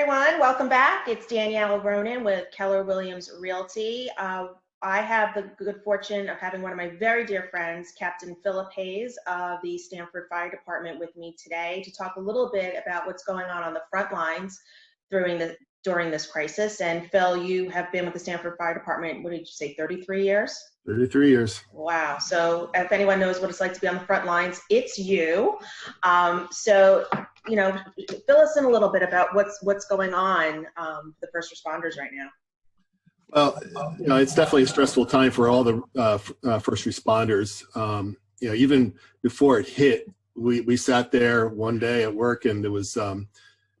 everyone. Welcome back. It's Danielle Ronan with Keller Williams Realty. I have the good fortune of having one of my very dear friends, Captain Philip Hayes of the Stamford Fire Department, with me today to talk a little bit about what's going on the front lines during this crisis. And Phil, you have been with the Stamford Fire Department, what did you say, 33 years? 33 years. Wow. So if anyone knows what it's like to be on the front lines, it's you. Fill us in a little bit about what's going on the first responders right now. Well, it's definitely a stressful time for all the first responders. Even before it hit, we sat there one day at work, and it was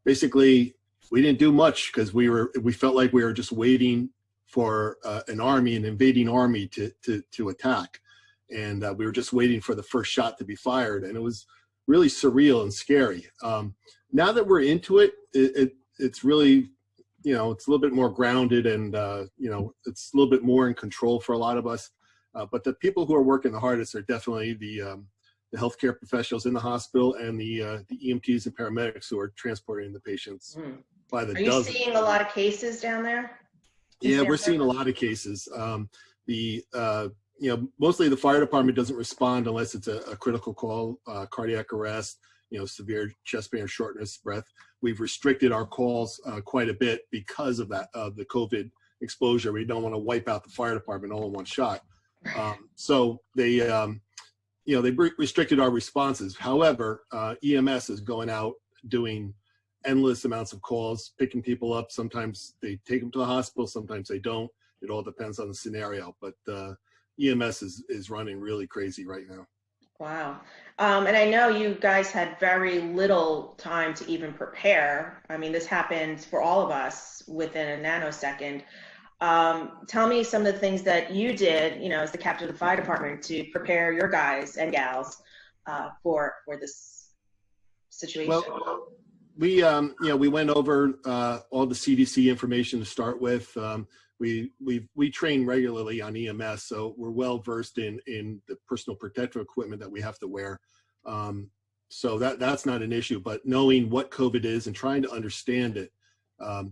basically we didn't do much because we felt like we were just waiting for an invading army to attack, and we were just waiting for the first shot to be fired, and it was really surreal and scary. Now that we're into it, it's really, it's a little bit more grounded, and it's a little bit more in control for a lot of us. But the people who are working the hardest are definitely the healthcare professionals in the hospital and the EMTs and paramedics who are transporting the patients by the dozen. Are you seeing a lot of cases down there? Yeah, we're seeing a lot of cases. Mostly the fire department doesn't respond unless it's a critical call, cardiac arrest, severe chest pain or shortness of breath. We've restricted our calls quite a bit because of that, the COVID exposure. We don't want to wipe out the fire department all in one shot. So they restricted our responses. However, EMS is going out doing endless amounts of calls, picking people up. Sometimes they take them to the hospital, sometimes they don't. It all depends on the scenario. But EMS is running really crazy right now. Wow. And I know you guys had very little time to even prepare. I mean, this happened for all of us within a nanosecond. Tell me some of the things that you did, as the captain of the fire department, to prepare your guys and gals for this situation. Well, we went over all the CDC information to start with. We train regularly on EMS, so we're well versed in the personal protective equipment that we have to wear. So that's not an issue, but knowing what COVID is and trying to understand it,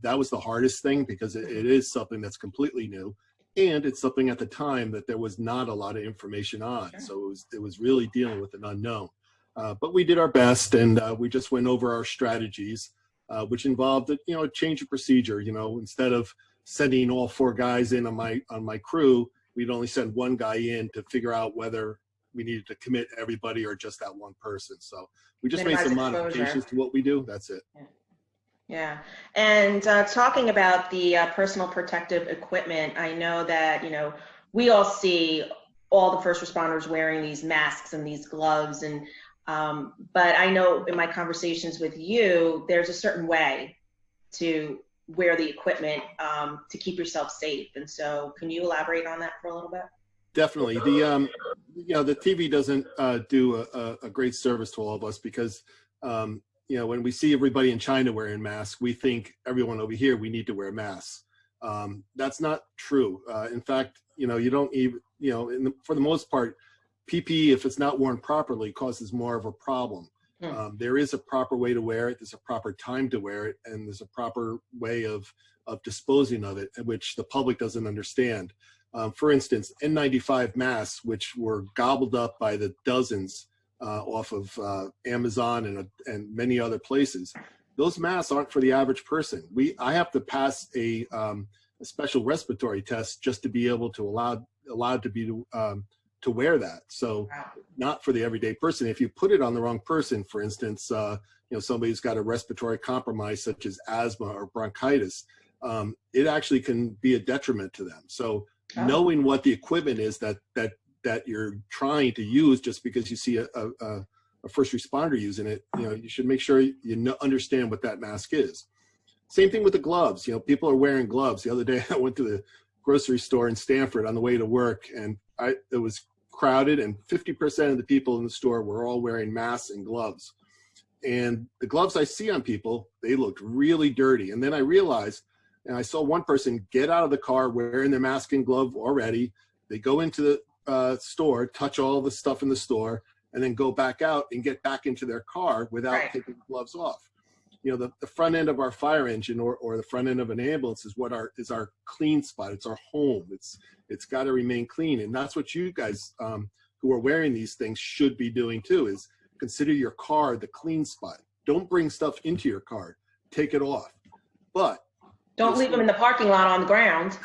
that was the hardest thing, because it is something that's completely new, and it's something at the time that there was not a lot of information on. Sure. So it was really dealing with an unknown. But we did our best, and we just went over our strategies, which involved a change of procedure. Instead of sending all 4 guys in on my crew, we'd only send 1 guy in to figure out whether we needed to commit everybody or just that one person. So we just made some modifications to what we do. That's it. Yeah. And talking about the personal protective equipment, I know that, we all see all the first responders wearing these masks and these gloves, and but I know in my conversations with you, there's a certain way to wear the equipment to keep yourself safe. And so can you elaborate on that for a little bit? Definitely. The TV doesn't do a great service to all of us, because when we see everybody in China wearing masks, we think everyone over here, we need to wear masks. That's not true. In fact, you don't even, for the most part, PPE, if it's not worn properly, causes more of a problem. There is a proper way to wear it. There's a proper time to wear it, and there's a proper way of disposing of it, which the public doesn't understand. For instance, N95 masks, which were gobbled up by the dozens off of Amazon and many other places. Those masks aren't for the average person. I have to pass a special respiratory test just to be able to allowed to be to wear that. So not for the everyday person. If you put it on the wrong person, for instance, somebody who's got a respiratory compromise such as asthma or bronchitis, it actually can be a detriment to them. So knowing what the equipment is that you're trying to use, just because you see a first responder using it, you should make sure you understand what that mask is. Same thing with the gloves. People are wearing gloves. The other day I went to the grocery store in Stamford on the way to work, and it was crowded, and 50% of the people in the store were all wearing masks and gloves. And the gloves I see on people, they looked really dirty. And then I realized, and I saw one person get out of the car wearing their mask and glove already. They go into the store, touch all the stuff in the store, and then go back out and get back into their car without taking the gloves off. the front end of our fire engine or the front end of an ambulance is our clean spot. It's our home. It's got to remain clean. And that's what you guys who are wearing these things should be doing too, is consider your car the clean spot. Don't bring stuff into your car. Take it off. But don't leave them in the parking lot on the ground.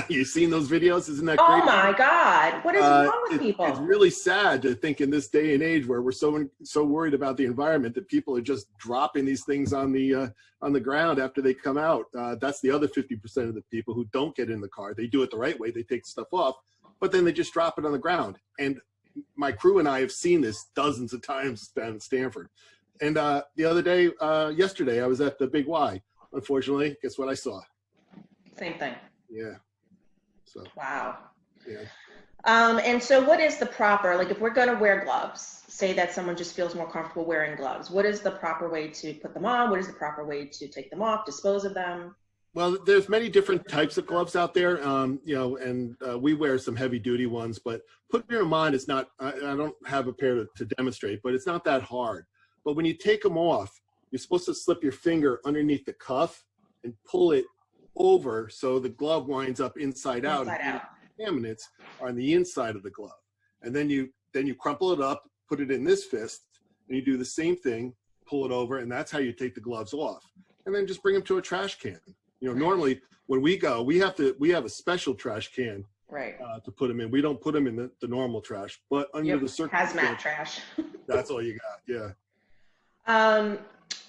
You've seen those videos? Isn't that crazy? Oh crazy? my God. What is wrong with people? It's really sad to think in this day and age where we're so worried about the environment that people are just dropping these things on the ground after they come out. That's the other 50% of the people who don't get in the car. They do it the right way. They take stuff off, but then they just drop it on the ground. And my crew and I have seen this dozens of times down in Stamford. And the other day, yesterday, I was at the Big Y. Unfortunately, guess what I saw? Same thing. Yeah. So. Wow. Yeah. And so what is the proper, like if we're going to wear gloves, say that someone just feels more comfortable wearing gloves, what is the proper way to put them on? What is the proper way to take them off, dispose of them? Well, there's many different types of gloves out there, and we wear some heavy duty ones, but putting them on is not, I don't have a pair to demonstrate, but it's not that hard. But when you take them off, you're supposed to slip your finger underneath the cuff and pull it over so the glove winds up inside out. And contaminants are on the inside of the glove. And then you crumple it up, put it in this fist, and you do the same thing, pull it over, and that's how you take the gloves off. And then just bring them to a trash can. Normally when we go, we have a special trash can to put them in. We don't put them in the normal trash, but under the circumstances, hazmat trash. That's all you got. Yeah.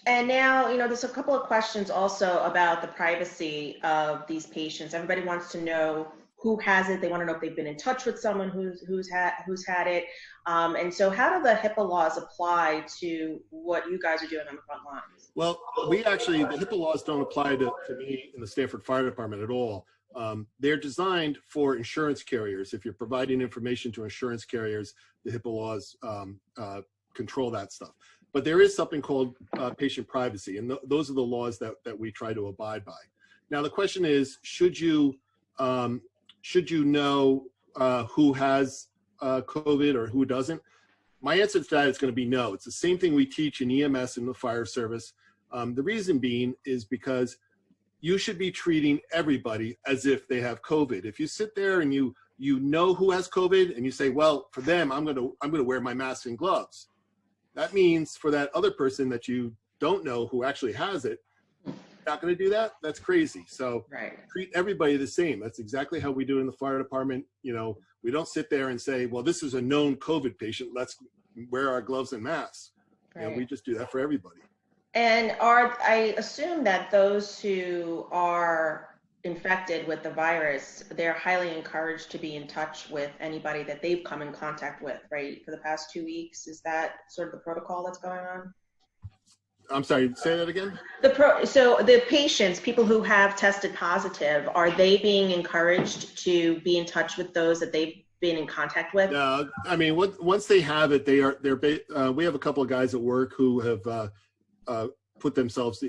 And now, there's a couple of questions also about the privacy of these patients. Everybody wants to know who has it. They want to know if they've been in touch with someone who's had it. And so how do the HIPAA laws apply to what you guys are doing on the front lines? Well, the HIPAA laws don't apply to me in the Stamford Fire Department at all. They're designed for insurance carriers. If you're providing information to insurance carriers, the HIPAA laws control that stuff. But there is something called patient privacy, and those are the laws that we try to abide by. Now, the question is, should you know who has COVID or who doesn't? My answer to that is going to be no. It's the same thing we teach in EMS and the fire service. The reason being is because you should be treating everybody as if they have COVID. If you sit there and you know who has COVID and you say, well, for them, I'm going to wear my mask and gloves. That means for that other person that you don't know who actually has it, not going to do that. That's crazy. So treat everybody the same. That's exactly how we do it in the fire department. We don't sit there and say, well, this is a known COVID patient. Let's wear our gloves and masks. We just do that for everybody. And I assume that those who are infected with the virus, they're highly encouraged to be in touch with anybody that they've come in contact with, right? For the past 2 weeks, is that sort of the protocol that's going on? I'm sorry, say that again? So the patients, people who have tested positive, are they being encouraged to be in touch with those that they've been in contact with? No, I mean, once they have it, we have a couple of guys at work who have put themselves,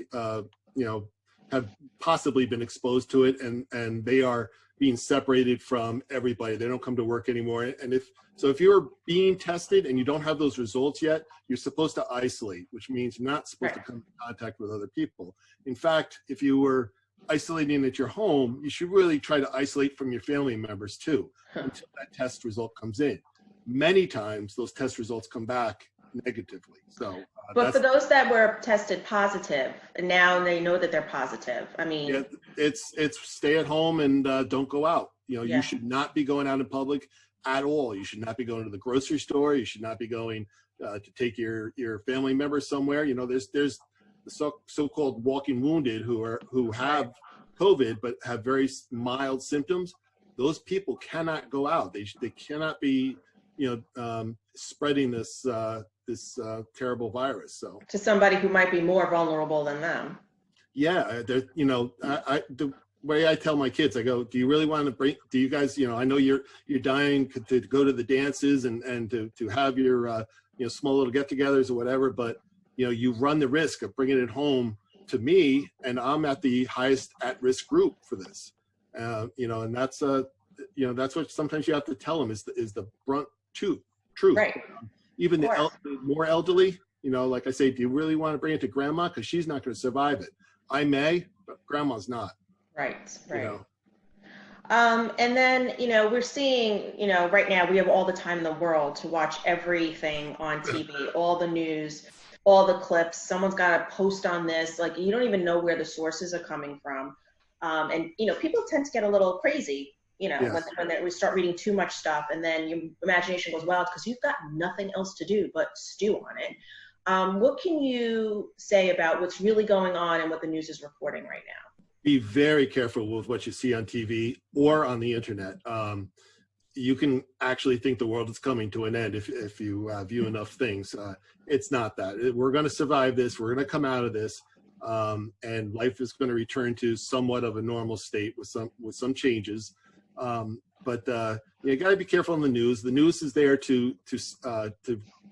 have possibly been exposed to it, and they are being separated from everybody. They don't come to work anymore. And if you're being tested and you don't have those results yet, you're supposed to isolate, which means you're not supposed to come in contact with other people. In fact, if you were isolating at your home, you should really try to isolate from your family members too, until that test result comes in. Many times those test results come back negatively. So, but for those that were tested positive, and now they know that they're positive, I mean, it's stay at home and don't go out. You should not be going out in public at all. You should not be going to the grocery store. You should not be going to take your family members somewhere. There's the so-called walking wounded who have COVID but have very mild symptoms. Those people cannot go out. They cannot be spreading this terrible virus. So to somebody who might be more vulnerable than them. Yeah, the way I tell my kids, I go, do you really want to do you guys, I know you're dying to go to the dances and to have your small little get-togethers or whatever, but you run the risk of bringing it home to me, and I'm at the highest at-risk group for this. And that's that's what sometimes you have to tell them is the brunt truth. Right. Even the more elderly, You know, like I say, do you really want to bring it to grandma? Because she's not going to survive it. I may, but grandma's not. Right, right. You know? And then, you know, we're seeing, you know, right now we have all the time in the world to watch everything on TV, all the news, all the clips. Someone's got a post on this. Like, you don't even know where the sources are coming from. And, you know, people tend to get a little crazy, you know, Yes. when we start reading too much stuff, and then your imagination goes wild because you've got nothing else to do but stew on it. What can you say about what's really going on and what the news is reporting right now? Be very careful with what you see on TV or on the internet. You can actually think the world is coming to an end if you view enough things. It's not that. We're going to survive this. We're going to come out of this, and life is going to return to somewhat of a normal state with some changes. But you got to be careful on the news. The news is there to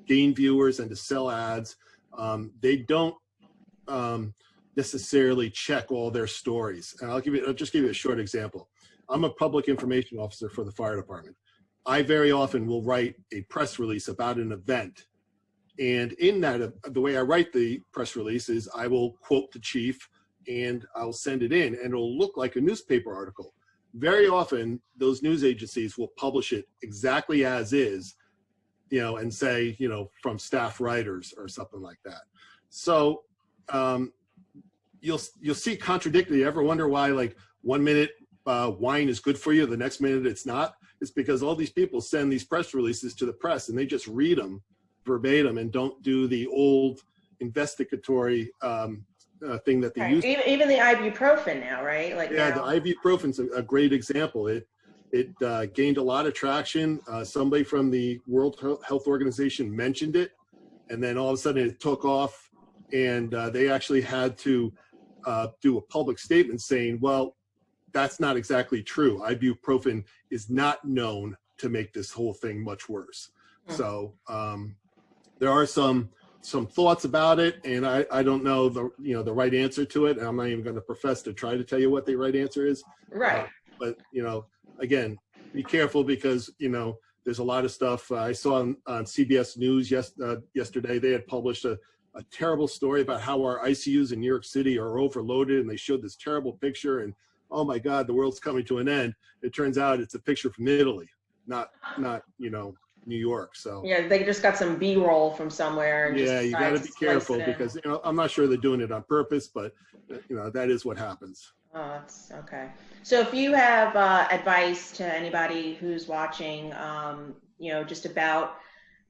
gain viewers and to sell ads. They don't necessarily check all their stories. And I'll just give you a short example. I'm a public information officer for the fire department. I very often will write a press release about an event. And in that, the way I write the press release is I will quote the chief and I'll send it in, and it'll look like a newspaper article. Very often, those news agencies will publish it exactly as is, you know, and say, you know, from staff writers or something like that. So you'll see contradictory. You ever wonder why, like, 1 minute wine is good for you, the next minute it's not? It's because all these people send these press releases to the press and they just read them verbatim and don't do the old investigatory thing that they Right. use. Even the ibuprofen now, right? Like, yeah, now. the ibuprofen's a great example. It gained a lot of traction. Somebody from the World Health Organization mentioned it, and then all of a sudden it took off, and they actually had to do a public statement saying, well, that's not exactly true. Ibuprofen is not known to make this whole thing much worse. So there are some thoughts about it, and I don't know the right answer to it, and I'm not even going to profess to try to tell you what the right answer is. Right. But you know, again, be careful, because you know there's a lot of stuff. I saw on CBS News yesterday they had published a terrible story about how our ICUs in New York City are overloaded, and they showed this terrible picture, and oh my God, the world's coming to an end. It turns out it's a picture from Italy, not you know, New York. So yeah, they just got some B-roll from somewhere. And yeah, just you got to be careful, because you know, I'm not sure they're doing it on purpose, but you know, that is what happens. Oh, that's okay. So if you have advice to anybody who's watching, you know, just about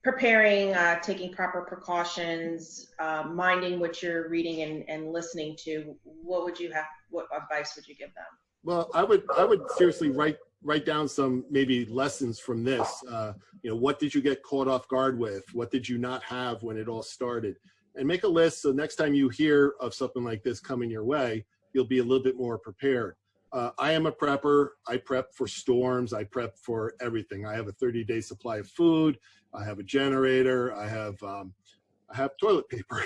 preparing, taking proper precautions, minding what you're reading and listening to, what advice would you give them? Well, I would seriously write down some maybe lessons from this. You know, what did you get caught off guard with? What did you not have when it all started? And make a list, so next time you hear of something like this coming your way, you'll be a little bit more prepared. I am a prepper. I prep for storms. I prep for everything. I have a 30-day supply of food. I have a generator. I have toilet paper.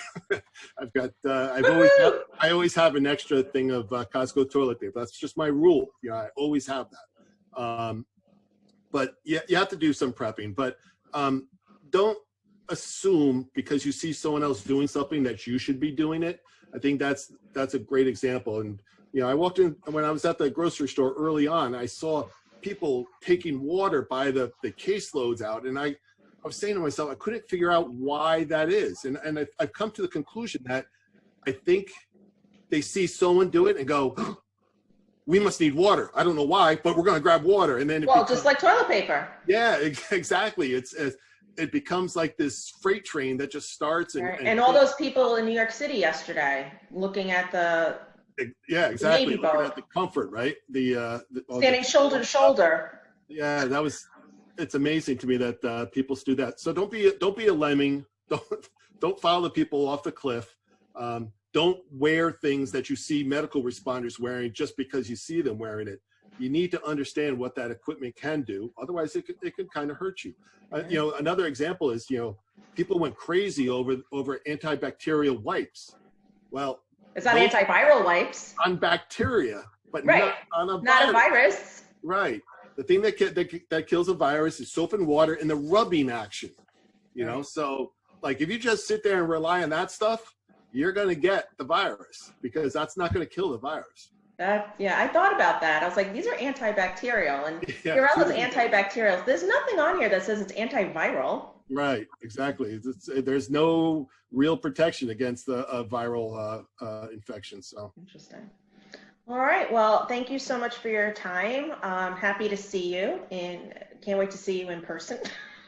I've got. I always have an extra thing of Costco toilet paper. That's just my rule. You know, I always have that. But yeah, you have to do some prepping. But don't assume because you see someone else doing something that you should be doing it. I think that's a great example. And you know, I walked in when I was at the grocery store early on. I saw people taking water by the caseloads out, and I was saying to myself, I couldn't figure out why that is. And I've come to the conclusion that I think they see someone do it and go, oh, we must need water. I don't know why, but we're going to grab water. And then just like toilet paper. Yeah, exactly. It becomes like this freight train that just starts. And all those people in New York City yesterday looking at the exactly. Navy boat. Looking at the comfort, right? Standing shoulder to shoulder. Yeah, it's amazing to me that people do that. So don't be a lemming. Don't follow the people off the cliff. Don't wear things that you see medical responders wearing just because you see them wearing it. You need to understand what that equipment can do. Otherwise, it could kind of hurt you. You know, another example is, you know, people went crazy over antibacterial wipes. Well, it's not antiviral wipes. On bacteria, but right. not a virus. Right. The thing that kills a virus is soap and water and the rubbing action. You know, so Like if you just sit there and rely on that stuff, you're going to get the virus because that's not going to kill the virus. Yeah, I thought about that. I was like, these are antibacterial, and Yeah, Purella's antibacterial. There's nothing on here that says it's antiviral. right, exactly. There's no real protection against the viral infection. So Interesting. All right. Well, thank you so much for your time. Happy to see you, and can't wait to see you in person.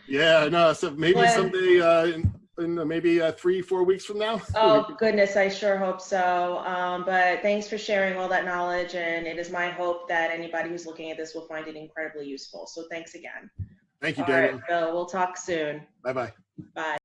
yeah, no. So maybe someday in maybe 3-4 weeks from now. Oh, goodness, I sure hope so. But thanks for sharing all that knowledge, and it is my hope that anybody who's looking at this will find it incredibly useful. So thanks again. Thank you, All Daniel. right, Bill, we'll talk soon. Bye-bye. Bye.